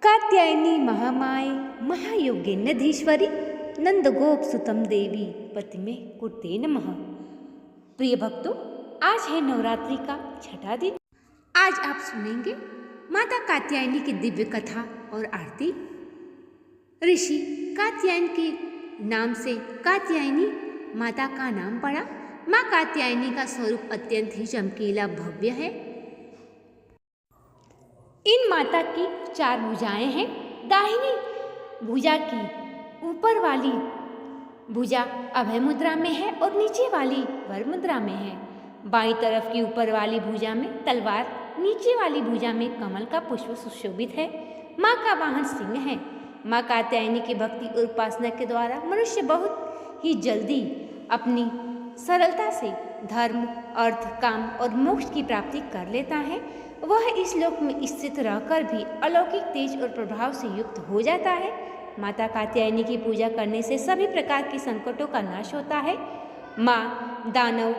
कात्यायनी महामाये महायोगिन्यधीश्वरी नंदगोप सुतम देवी पतिमे कुर्ते नमः। प्रिय भक्तों, आज है नवरात्रि का छठा दिन। आज आप सुनेंगे माता कात्यायनी की दिव्य कथा और आरती। ऋषि कात्यायन के नाम से कात्यायनी माता का नाम पड़ा। माँ कात्यायनी का स्वरूप अत्यंत ही चमकीला भव्य है। इन माता की 4 भुजाएं हैं। दाहिनी भुजा की ऊपर वाली भुजा अभय मुद्रा में है और नीचे वाली वर मुद्रा में है। बाईं तरफ की ऊपर वाली भुजा में तलवार, नीचे वाली भुजा में कमल का पुष्प सुशोभित है। माँ का वाहन सिंह है। माँ कात्यायनी की भक्ति और उपासना के द्वारा मनुष्य बहुत ही जल्दी अपनी सरलता से धर्म, अर्थ, काम और मोक्ष की प्राप्ति कर लेता है। वह इस लोक में स्थित रहकर भी अलौकिक तेज और प्रभाव से युक्त हो जाता है। माता कात्यायनी की पूजा करने से सभी प्रकार के संकटों का नाश होता है। माँ दानव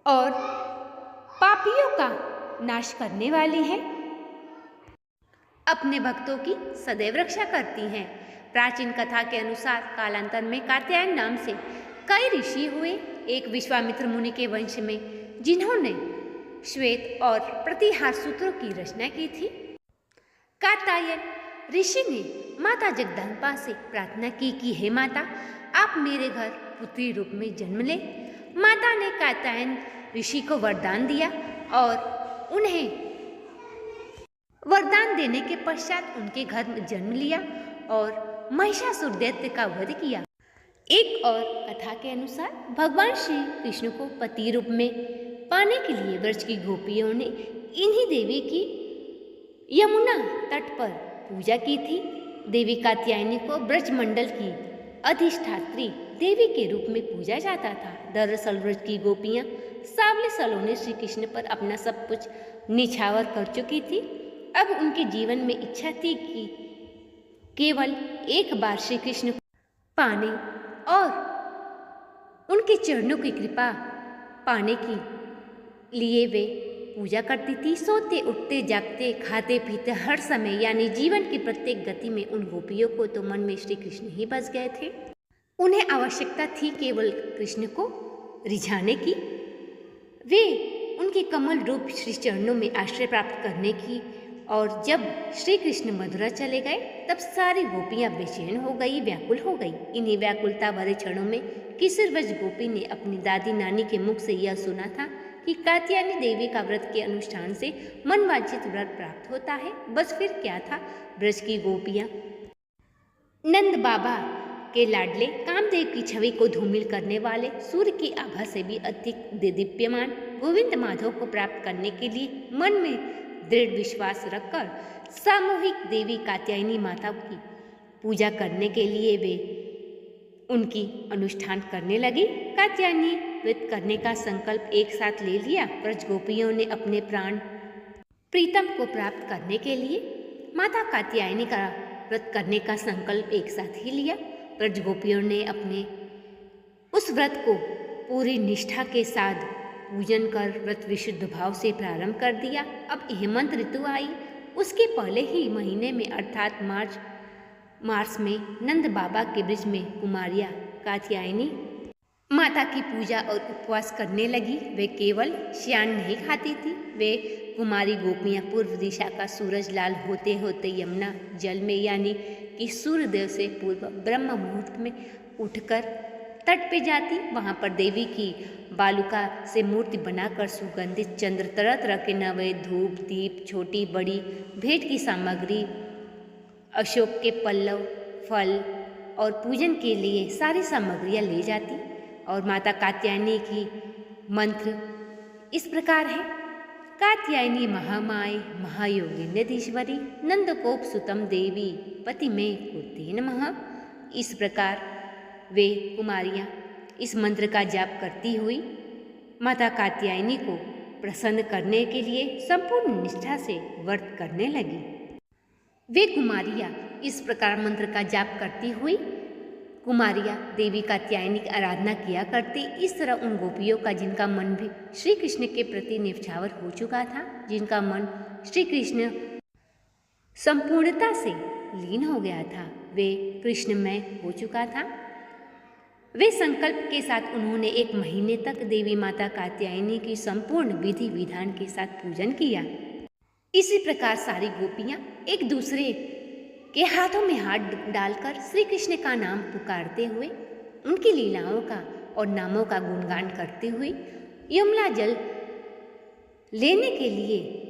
और पापियों का नाश करने वाली है। अपने भक्तों की सदैव रक्षा करती हैं। प्राचीन कथा के अनुसार कालांतर में कात्यायन नाम से कई ऋषि हुए। एक विश्वामित्र मुनि के वंश में, जिन्होंने श्वेत और प्रतिहार सूत्रों की रचना की थी। कात्यायन ऋषि ने माता जगदम्बा से प्रार्थना की कि हे माता, आप मेरे घर पुत्री रूप में जन्म ले। माता ने कात्यायन ऋषि को वरदान दिया और उन्हें वरदान देने के पश्चात उनके घर में जन्म लिया और महिषासुर दैत्य का वध किया। एक और कथा के अनुसार भगवान श्री कृष्ण को पति रूप में पाने के लिए ब्रज की गोपियों ने इन्हीं देवी की यमुना तट पर पूजा की थी। देवी कात्यायनी को ब्रज मंडल की अधिष्ठात्री देवी के रूप में पूजा जाता था। दरअसल ब्रज की गोपियां सावले सलोने श्री कृष्ण पर अपना सब कुछ निछावर कर चुकी थी। अब उनके जीवन में इच्छा थी कि केवल एक बार श्री कृष्ण को पाने और उनके चरणों की कृपा पाने के लिए वे पूजा करती थी। सोते उठते जागते खाते पीते हर समय यानी जीवन की प्रत्येक गति में उन गोपियों को तो मन में श्री कृष्ण ही बस गए थे। उन्हें आवश्यकता थी केवल कृष्ण को रिझाने की। वे उनके कमल रूप श्री चरणों में आश्रय प्राप्त करने की। और जब श्री कृष्ण मथुरा चले गए तब सारी गोपियां बेचैन हो गई, व्याकुल हो गई। इन्हीं व्याकुलता भरे क्षणों में किशोरवश गोपी ने अपनी दादी नानी के मुख से यह सुना था कि कात्यायनी देवी का व्रत के अनुष्ठान से मनवांछित व्रत प्राप्त होता है। बस फिर क्या था, ब्रज की गोपियां नंद बाबा के लाडले कामदेव की छवि को धूमिल करने वाले सूर्य की आभा से भी अधिक देदीप्यमान गोविंद माधव को प्राप्त करने के लिए मन में दृढ़ विश्वास रखकर सामूहिक देवी कात्यायनी माता की पूजा करने के लिए वे उनकी अनुष्ठान करने लगी। कात्यायनी व्रत करने का संकल्प एक साथ ले लिया। ब्रज गोपियों ने अपने प्राण प्रीतम को प्राप्त करने के लिए माता कात्यायनी का व्रत करने का संकल्प एक साथ ही लिया। ब्रज गोपियों ने अपने उस व्रत को पूरी निष्ठा के साथ पूजन कर व्रत विशुद्ध भाव से प्रारंभ कर दिया। अब हेमंत ऋतु आई। उसके पहले ही महीने में अर्थात मार्च में नंद बाबा के ब्रज में कुमारियाँ कात्यायनी माता की पूजा और उपवास करने लगी। वे केवल श्यान नहीं खाती थी। वे कुमारी गोपियाँ पूर्व दिशा का सूरज लाल होते होते यमुना जल में यानी कि सूर्योदय से पूर्व ब्रह्म मुहूर्त में उठकर तट पे जाती। वहाँ पर देवी की बालुका से मूर्ति बनाकर सुगंधित चंद्र तरह तरह के नैवेद्य, धूप, दीप, छोटी बड़ी भेंट की सामग्री, अशोक के पल्लव, फल और पूजन के लिए सारी सामग्रियाँ ले जाती। और माता कात्यायनी की मंत्र इस प्रकार है। कात्यायनी महामाये महायोगिन्यधीश्वरी नंदगोप सुतम देवी पतिमे कुर्ते नमः। इस प्रकार वे कुमारियाँ इस मंत्र का जाप करती हुई माता कात्यायनी को प्रसन्न करने के लिए संपूर्ण निष्ठा से व्रत करने लगी। वे कुमारियाँ इस प्रकार मंत्र का जाप करती हुई कुमारियाँ देवी कात्यायनी की आराधना किया करती। इस तरह उन गोपियों का जिनका मन भी श्री कृष्ण के प्रति निछावर हो चुका था, जिनका मन श्री कृष्ण संपूर्णता से लीन हो गया था। वे कृष्णमय हो चुका था। वे संकल्प के साथ उन्होंने 1 महीने तक देवी माता कात्यायनी की संपूर्ण विधि विधान के साथ पूजन किया। इसी प्रकार सारी गोपियां एक दूसरे के हाथों में हाथ डालकर श्री कृष्ण का नाम पुकारते हुए, उनकी लीलाओं का और नामों का गुणगान करते हुए यमुना जल लेने के लिए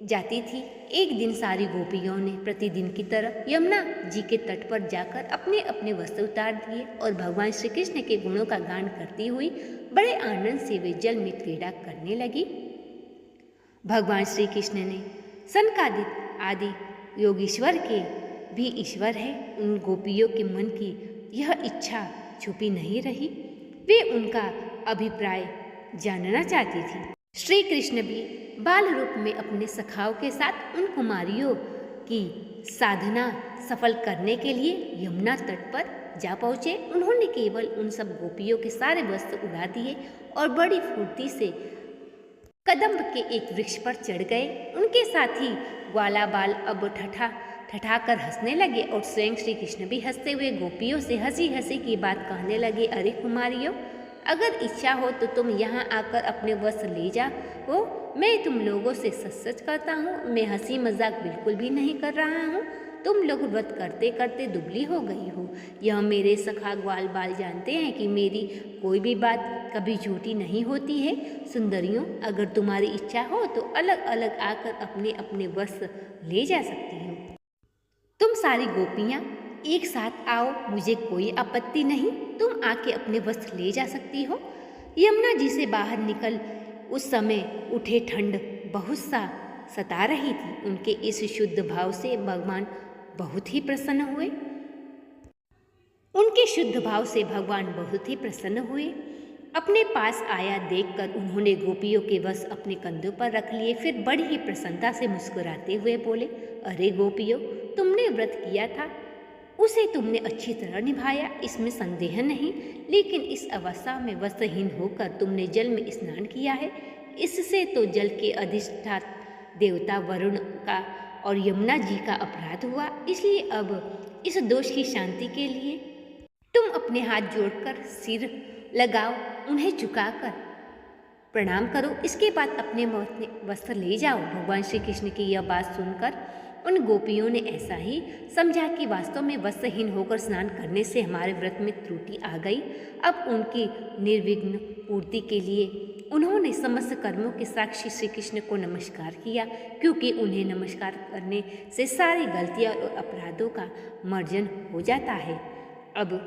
जाती थी। एक दिन सारी गोपियों ने प्रतिदिन की तरह यमुना जी के तट पर जाकर अपने अपने वस्त्र उतार दिए और भगवान श्री कृष्ण के गुणों का गान करती हुई बड़े आनंद से वे जल में क्रीड़ा करने लगी। भगवान श्री कृष्ण ने सनकादिक आदि योगीश्वर के भी ईश्वर है। उन गोपियों के मन की यह इच्छा छुपी नहीं रही। वे उनका अभिप्राय जानना चाहती थी। श्री कृष्ण भी बाल रूप में अपने सखाओं के साथ उन कुमारियों की साधना सफल करने के लिए यमुना तट पर जा पहुँचे। उन्होंने केवल उन सब गोपियों के सारे वस्त्र उड़ा दिए और बड़ी फुर्ती से कदम्ब के एक वृक्ष पर चढ़ गए। उनके साथी ग्वाला बाल अब ठठाकर हंसने लगे और स्वयं श्री कृष्ण भी हंसते हुए गोपियों से हंसी हंसी की बात कहने लगे। अरे कुमारियों, अगर इच्छा हो तो तुम यहाँ आकर अपने वस्त्र ले जाओ। मैं तुम लोगों से सच कहता हूँ, मैं हंसी मजाक बिल्कुल भी नहीं कर रहा हूँ। तुम लोग व्रत करते करते दुबली हो गई हो। यह मेरे सखा ग्वाल बाल जानते हैं कि मेरी कोई भी बात कभी झूठी नहीं होती है। सुंदरियों, अगर तुम्हारी इच्छा हो तो अलग अलग आकर अपने अपने वस्त्र ले जा सकती हो। तुम सारी गोपियाँ एक साथ आओ, मुझे कोई आपत्ति नहीं। तुम आके अपने वस्त्र ले जा सकती हो। यमुना जी से बाहर निकल उस समय उठे ठंड बहुत सा सता रही थी। उनके इस शुद्ध भाव से भगवान बहुत ही प्रसन्न हुए। उनके शुद्ध भाव से भगवान बहुत ही प्रसन्न हुए। अपने पास आया देखकर उन्होंने गोपियों के वस्त्र अपने कंधों पर रख लिए। फिर बड़ी ही प्रसन्नता से मुस्कुराते हुए बोले, अरे गोपियों, तुमने व्रत किया था, उसे तुमने अच्छी तरह निभाया, इसमें संदेह नहीं। लेकिन इस अवस्था में वस्त्रहीन होकर तुमने जल में स्नान किया है। इससे तो जल के अधिष्ठाता देवता वरुण का और यमुना जी का अपराध हुआ। इसलिए अब इस दोष की शांति के लिए तुम अपने हाथ जोड़कर सिर लगाओ, उन्हें झुकाकर प्रणाम करो। इसके बाद अपने वस्त्र ले जाओ। भगवान श्री कृष्ण की यह बात सुनकर उन गोपियों ने ऐसा ही समझा कि वास्तव में वस्त्रहीन होकर स्नान करने से हमारे व्रत में त्रुटि आ गई। अब उनकी निर्विघ्न पूर्ति के लिए उन्होंने समस्त कर्मों के साक्षी श्री कृष्ण को नमस्कार किया, क्योंकि उन्हें नमस्कार करने से सारी गलतियां और अपराधों का मार्जन हो जाता है। अब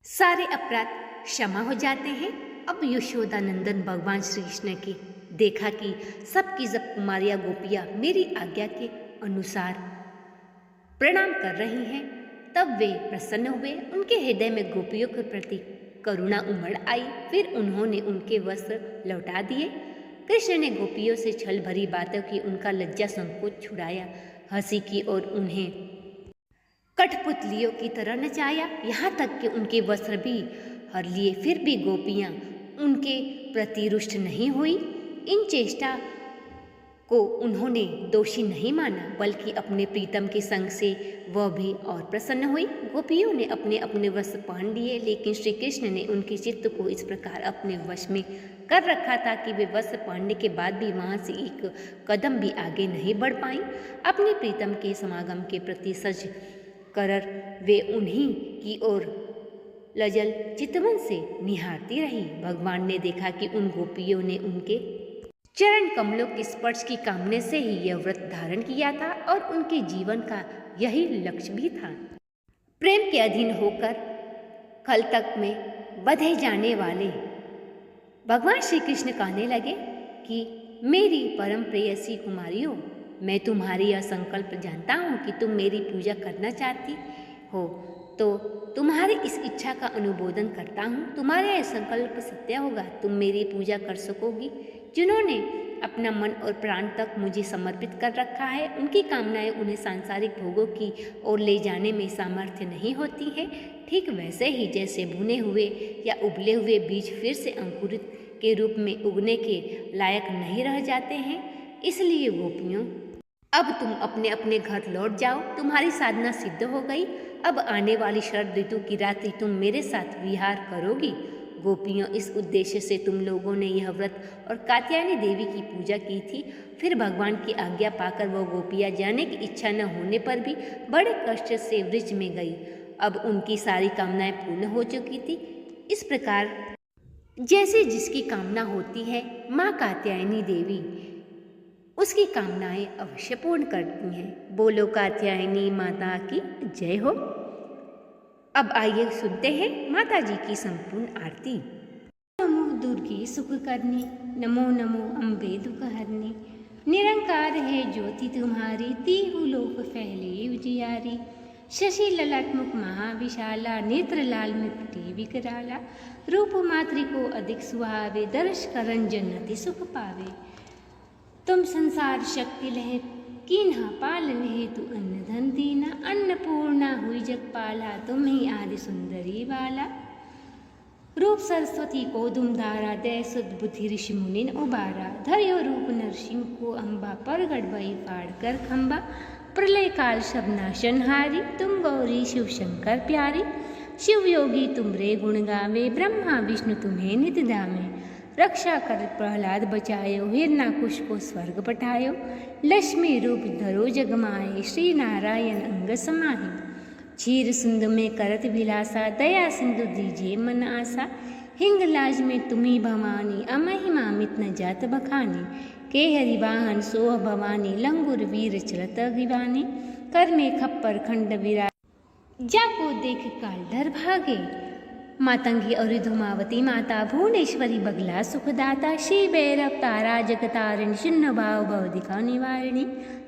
सारे अपराध क्षमा हो जाते हैं। अब यशोदानंदन भगवान श्री कृष्ण की देखा कि सबकी सब कुमारियाँ गोपियाँ मेरी आज्ञा के अनुसार प्रणाम कर रही हैं, तब वे प्रसन्न हुए। उनके हृदय में गोपियों के प्रति करुणा उमड़ आई। फिर उन्होंने उनके वस्त्र लौटा दिए। कृष्ण ने गोपियों से छल भरी बातों की उनका लज्जा संकोच छुड़ाया, हंसी की और उन्हें कठपुतलियों की तरह नचाया, यहाँ तक कि उनके वस्त्र भी हर लिए। फिर भी गोपियाँ उनके प्रति रुष्ट नहीं हुई। इन चेष्टा को उन्होंने दोषी नहीं माना, बल्कि अपने प्रीतम के संग से वह भी और प्रसन्न हुई। गोपियों ने अपने अपने वस्त्र पहन लिए, लेकिन श्री कृष्ण ने उनके चित्त को इस प्रकार अपने वश में कर रखा था कि वे वस्त्र पहनने के बाद भी वहाँ से एक कदम भी आगे नहीं बढ़ पाई। अपने प्रीतम के समागम के प्रति सज कर वे उन्हीं की ओर लजल चितवन से निहारती रही। भगवान ने देखा कि उन गोपियों ने उनके चरण कमलों के स्पर्श की कामना से ही यह व्रत धारण किया था और उनके जीवन का यही लक्ष्य भी था। प्रेम के अधीन होकर कल तक में बंधे जाने वाले भगवान श्री कृष्ण कहने लगे कि मेरी परम प्रेयसी कुमारियों, मैं तुम्हारी यह संकल्प जानता हूँ कि तुम मेरी पूजा करना चाहती हो, तो तुम्हारी इस इच्छा का अनुमोदन करता हूँ। तुम्हारा यह संकल्प सत्य होगा, तुम मेरी पूजा कर सकोगी। जिन्होंने अपना मन और प्राण तक मुझे समर्पित कर रखा है, उनकी कामनाएं उन्हें सांसारिक भोगों की ओर ले जाने में सामर्थ्य नहीं होती है। ठीक वैसे ही जैसे भुने हुए या उबले हुए बीज फिर से अंकुरित के रूप में उगने के लायक नहीं रह जाते हैं, इसलिए गोपियों, अब तुम अपने अपने घर लौट जाओ, तुम्हारी साधना सिद्ध हो गई। अब आने वाली शरद ऋतु की रात्रि तुम मेरे साथ विहार करोगी। गोपियों, इस उद्देश्य से तुम लोगों ने यह व्रत और कात्यायनी देवी की पूजा की थी। फिर भगवान की आज्ञा पाकर वो गोपियाँ जाने की इच्छा न होने पर भी बड़े कष्ट से वृक्ष में गई। अब उनकी सारी कामनाएं पूर्ण हो चुकी थी। इस प्रकार जैसे जिसकी कामना होती है, माँ कात्यायनी देवी उसकी कामनाएं अवश्य पूर्ण करती हैं। बोलो कात्यायनी माता की जय हो। अब आइए सुनते हैं माता जी की संपूर्ण आरती। नमो दुर्गे सुख करनी, नमो नमो अम्बे दुख हरनी। निरंकार है ज्योति तुम्हारी, तीहु लोक फैले उजियारी। शशि ललाट मुख महाविशाला, नेत्र लाल मृत्युटे विकराला। रूप मातृ को अधिक सुहावे, दर्श करन जन्नति सुख पावे। तुम संसार शक्ति लहे, कीन्हा पालन हेतु अन्न धन दीना। अन्नपूर्णा हुई जगपाला, तुम ही आदि सुंदरी बाला। रूप सरस्वती को दुम धारा, दय सुध बुद्धि ऋषि मुनिन उबारा। धर्यो रूप नरसिंह को अम्बा, परगट भई फाड़ कर खम्बा। प्रलय काल सब नाशनहारी, तुम गौरी शिव शंकर प्यारी। शिव योगी तुमरे गुण गावे, ब्रह्मा विष्णु तुम्हें नित धामे। रक्षा कर प्रहलाद बचायो, हिरणाकुश को स्वर्ग पठायो। लक्ष्मी रूप धरो जग माहे, श्री नारायण अंग समाहि। क्षीर सुंद में करत विलासा, दया सिंधु दीजिए मन आसा। हिंगलाज में तुम्ही भवानी, अमहिमा मित न जात बखानी। के हरि वाहन सोह भवानी, लंगुर वीर चलत अगिवानी। कर में खप्पर खंड विराज, जाको देख काल डर भागे। मातंगी और धूमावती माता, भुवनेश्वरी बगला सुखदाता। श्री भैरव तारा जगतारिणी, शून्य भाव भवदिका निवारिणी।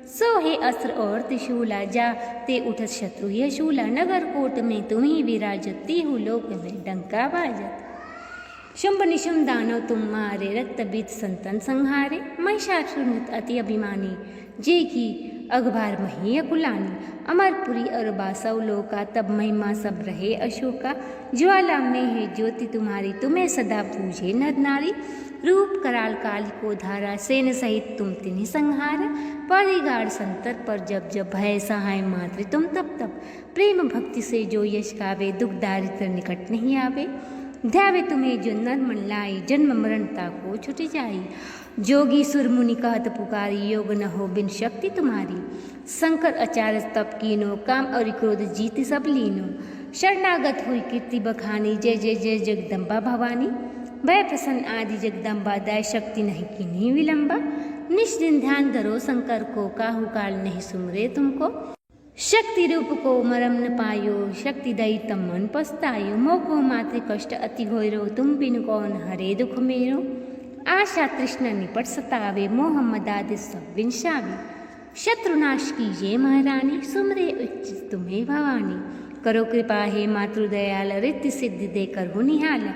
सोहे अस्त्र और त्रिशूला, जा ते उठत शत्रु यह शूला। नगर कोट में तुम्ही विराजत, तीहु लोक में डंका बाजत। शुंभ निशुंभ दानव तुम मारे, रक्त बीत संतन संहारे। महिषासुर अति अभिमानी, जे की अखबार मही अकुलानी। अमरपुरी और बासव लोका, तब महिमा सब रहे अशोका। ज्वाला में है ज्योति तुम्हारी, तुम्हें सदा पूजे नर नारी। रूप कराल काल को धारा, सेन सहित तुम तिन्हि संहारा। परिगाढ़ संतर पर जब जब, भय सहाय मातृ तुम तब तब। प्रेम भक्ति से जो यश गावे, दुख दारिद्र निकट नहीं आवे। ध्यावे तुम्हें जो नर मन लाई, जन्म मरणता को छुट जाई। जोगी सुर मुनि कहत पुकारी, योग न हो बिन शक्ति तुम्हारी। शंकर आचार्य तप कीनो, काम और क्रोध जीत सब लीनो। शरणागत हुई कीर्ति बखानी, जय जय जय जगदम्बा भवानी। भय प्रसन्न आदि जगदम्बा, दय शक्ति नहीं कीन्ही विलंबा। निष्दिन ध्यान धरो शंकर को, काहू काल नहीं सुमरे तुमको। शक्ति रूप को मरम न पायो, शक्ति दई तम मन पछतायो। मोको मातृ कष्ट अति घोरो, तुम बिन कौन हरे दुख मेरो। आशा तृष्णा निपट सतावे, मोह मदादि सब विनशावे। शत्रुनाश कीजिए महारानी, सुमरे उचित तुम्हें भवानी। करो कृपा हे मातृ दयाल, रिद्धि सिद्धि देकर हो निहाल।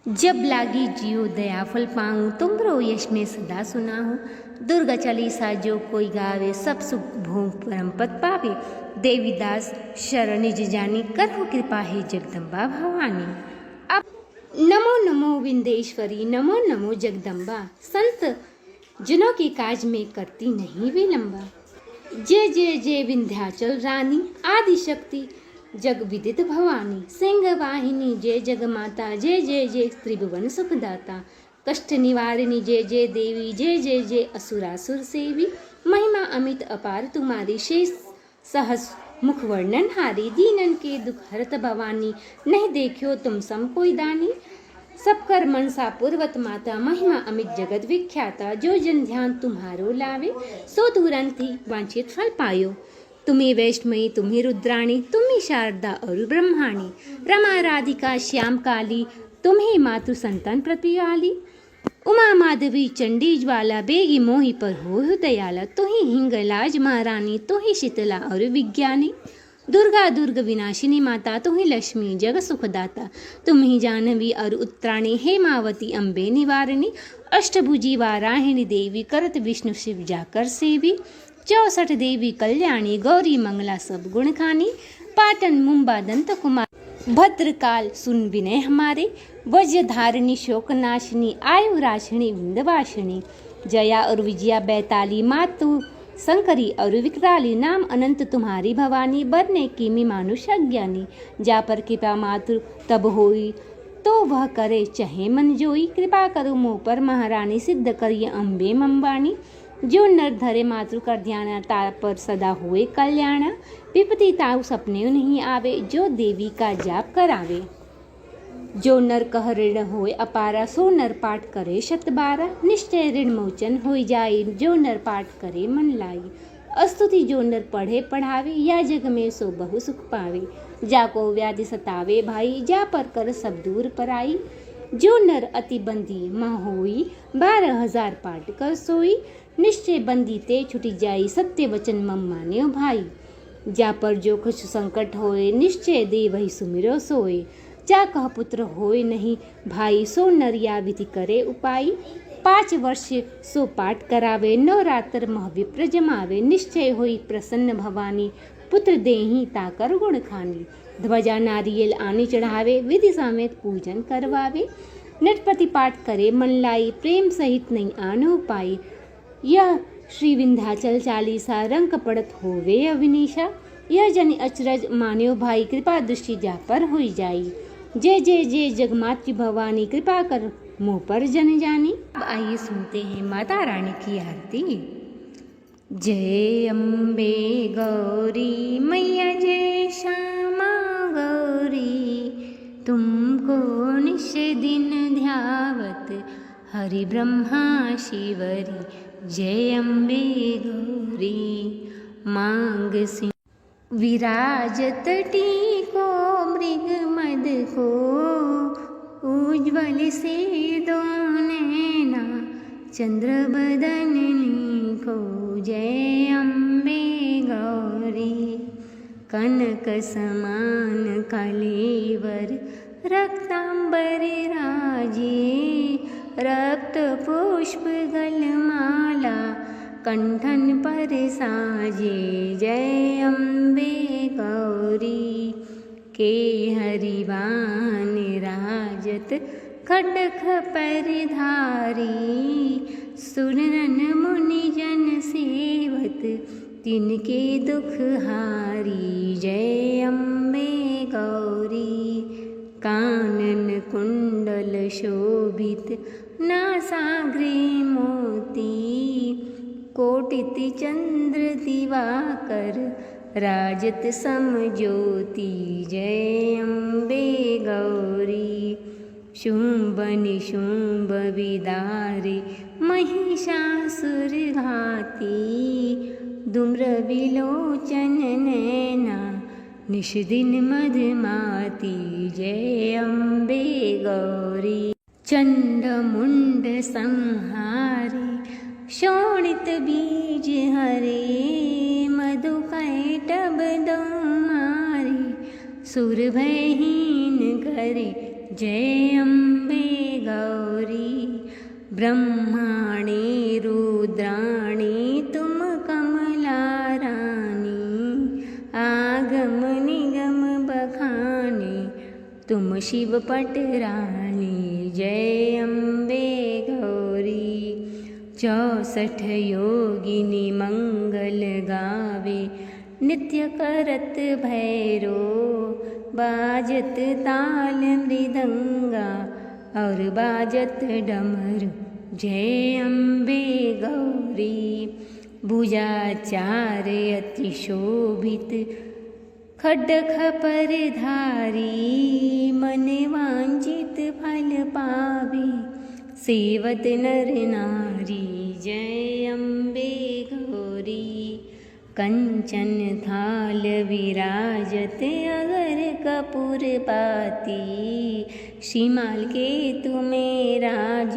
जब लागी जियो दया फल पाऊँ, तुमरो यश में सदा सुनाऊँ। दुर्गा चालीसा जो कोई गावे, सब सुख भोग परम पद पावे। देवीदास शरण निज जानी, करहु कृपा हे जगदम्बा भवानी। अब नमो नमो विंदेश्वरी, नमो नमो जगदम्बा। संत जनों की काज में करती नहीं विलंबा। जय जय जय विंध्याचल रानी, आदि शक्ति जग विदित भवानी। सिंह वाहिनी जय जग माता, जय जय जय त्रिभुवन सुखदाता। कष्ट निवारिणी जय जय देवी, जय जय जय असुरासुर सेवी। महिमा अमित अपार तुम्हारी, शेष सहस मुख वर्णन हारी। दीनन के दुख हरत भवानी, नहीं देखियो तुम सम कोई दानी। सब कर मनसा पूर्वत माता, महिमा अमित जगत विख्याता। जो जन ध्यान तुम्हारो लावे, सो तुरंत ही वांछित फल पायो। तुम्ही वैष्णवी तुम्ही रुद्राणी, तुम्ही शारदा और ब्रह्माणी। रमा राधिका श्याम काली, तुम्ही मातृ संतान प्रतिपाली। उमा माधवी चंडी ज्वाला, बेगी मोहि पर हो दयाला। तुही हिंगलाज महारानी, तुही शीतला और विज्ञानी। दुर्गा दुर्ग विनाशिनी माता, तुही लक्ष्मी जग सुखदाता। तुम्ही जानवी और उत्तराणी, हेमावती अम्बे निवारिणी। अष्टभुजी वाराहिणी देवी, करत विष्णु शिव जाकर सेवी। 64 देवी कल्याणी, गौरी मंगला सब गुण खानी। पाटन मुंबा दंत कुमार, भद्रकाल सुन विनय हमारे। वज्रधारिणी शोकनाशिनी, आयु राशिनी विंध्यवासिनी। जया और विजया बैताली, मातु शंकरी और विकराली नाम अनंत तुम्हारी भवानी, बरने की मी मानुष अज्ञानी। जा पर कृपा मातृ तब होई, तो वह करे चहे मन जोई। कृपा करो मोह पर महारानी, सिद्ध करिए अम्बे मम्बानी। जो नर धरे मातृ कर ध्याना, ता पर सदा हुए कल्याणा। विपत्ति ताऊ सपने नहीं आवे, जो देवी का जाप करावे। जो नर कह ऋण होय अपारा, सो नर पाठ करे शत बारा। निश्चय ऋण मोचन होई जाई, जो नर पाठ करे मन लाई। अस्तुति जो नर पढ़े पढ़ावे, या जग में सो बहु सुख पावे। जाको व्याधि सतावे भाई, जा पर कर सब दूर पराई। जो नर अति बंदी मह होई, 12,000 पाठ कर सोई। निश्चय बंदी ते छुटी जाई, सत्य वचन मम मान्यो भाई। जा पर जो कुछ संकट होए, निश्चय दे वही सुमिरो सोए। जा कह पुत्र होए नहीं भाई, सो नर या विधि करे उपाय। 5 वर्ष सो पाठ करावे, नवरात्र मह विप्र जमावे। निश्चय होई प्रसन्न भवानी, पुत्र देही ताकर गुण खानी। ध्वजा नारियल आनी चढ़ावे, विधि समेत पूजन करवावे। नटपति पाठ करे मन लाई, प्रेम सहित नहीं आनो पाई। यह श्री विंध्याचल चालीसा, रंग पड़त होवे अविनीशा। यह जन अचरज मान्यो भाई, कृपा दृष्टि जा पर होई जाई। जय जय जय जगमात भवानी, कृपा कर मुँह पर जन जानी। अब आइए सुनते हैं माता रानी की आरती। जय अम्बे गौरी मैया, जय श्यामा गौरी। तुमको निश दिन ध्यावत हरि ब्रह्मा शिवरी। जय अम्बे गौरी। मांग सिंह विराजत टीको, मृग मद को उज्ज्वल से दो नैना। चंद्र बदननी को, जय अम्बे गौरी। कनक समान कलेवर, रक्तांबर राजे। रक्त पुष्प गलमाला, कंठन पर साजे। जय अम्बे गौरी। के हरिवान राजत, खड्ग पर धारी। सुरनन मुनि जन सेवत, तिनके दुख हारी। जय अम्बे गौरी। कानन कुंडल शोभित, नासाग्रे मोती। कोटिति चंद्र दिवाकर, राजत सम ज्योति। जय अम्बे गौरी। शुंभ निशुंभ विदारे, महिषासुर घाती। धूम्र विलोचन नैना, निश दिन मधुमाती। जय अम्बे गौरी। चंड मुंड संहारी, शोणित बीज हरे। मधु कैटभ दो मारे, सुर भयहीन करे। जय अम्बे गौरी। ब्रह्माणी रुद्राणी, तुम कमला रानी। आगम निगम बखाने, तुम शिव पट रानी। जय अम्बे गौरी। 64 योगिनी मंगल गावे, नित्य करत भैरो। बाजत ताल मृदंगा, और बाजत डमरू। जय अम्बे गौरी। भुजा चार अति शोभित, खड्ग पर धारी। मन वांछित फल पावे, सेवत नर नारी। जय अम्बे गौरी। कंचन थाल विराजत, अगर कपूर पाती। शिमाल के तुम्हें राज,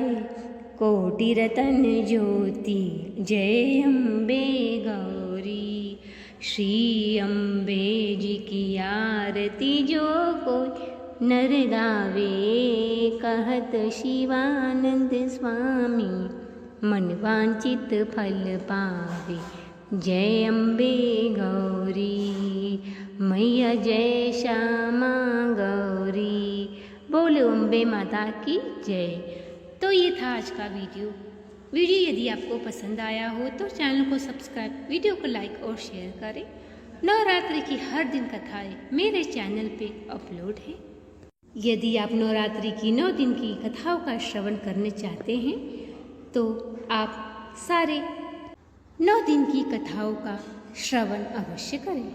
कोटि रतन ज्योति। जय अम्बे गौरी। श्री अम्बे जी की आरती, जो कोई नर गावे। कहत शिवानंद स्वामी, मन वांछित फल पावे। जय अम्बे गौरी। मैया जय श्यामा गौरी। बोलो अम्बे माता की जय। तो ये था आज का वीडियो। वीडियो यदि आपको पसंद आया हो तो चैनल को सब्सक्राइब, वीडियो को लाइक और शेयर करें। नवरात्रि की हर दिन कथाएं मेरे चैनल पे अपलोड है। यदि आप नवरात्रि की 9 दिन की कथाओं का श्रवण करने चाहते हैं तो आप सारे 9 दिन की कथाओं का श्रवण अवश्य करें।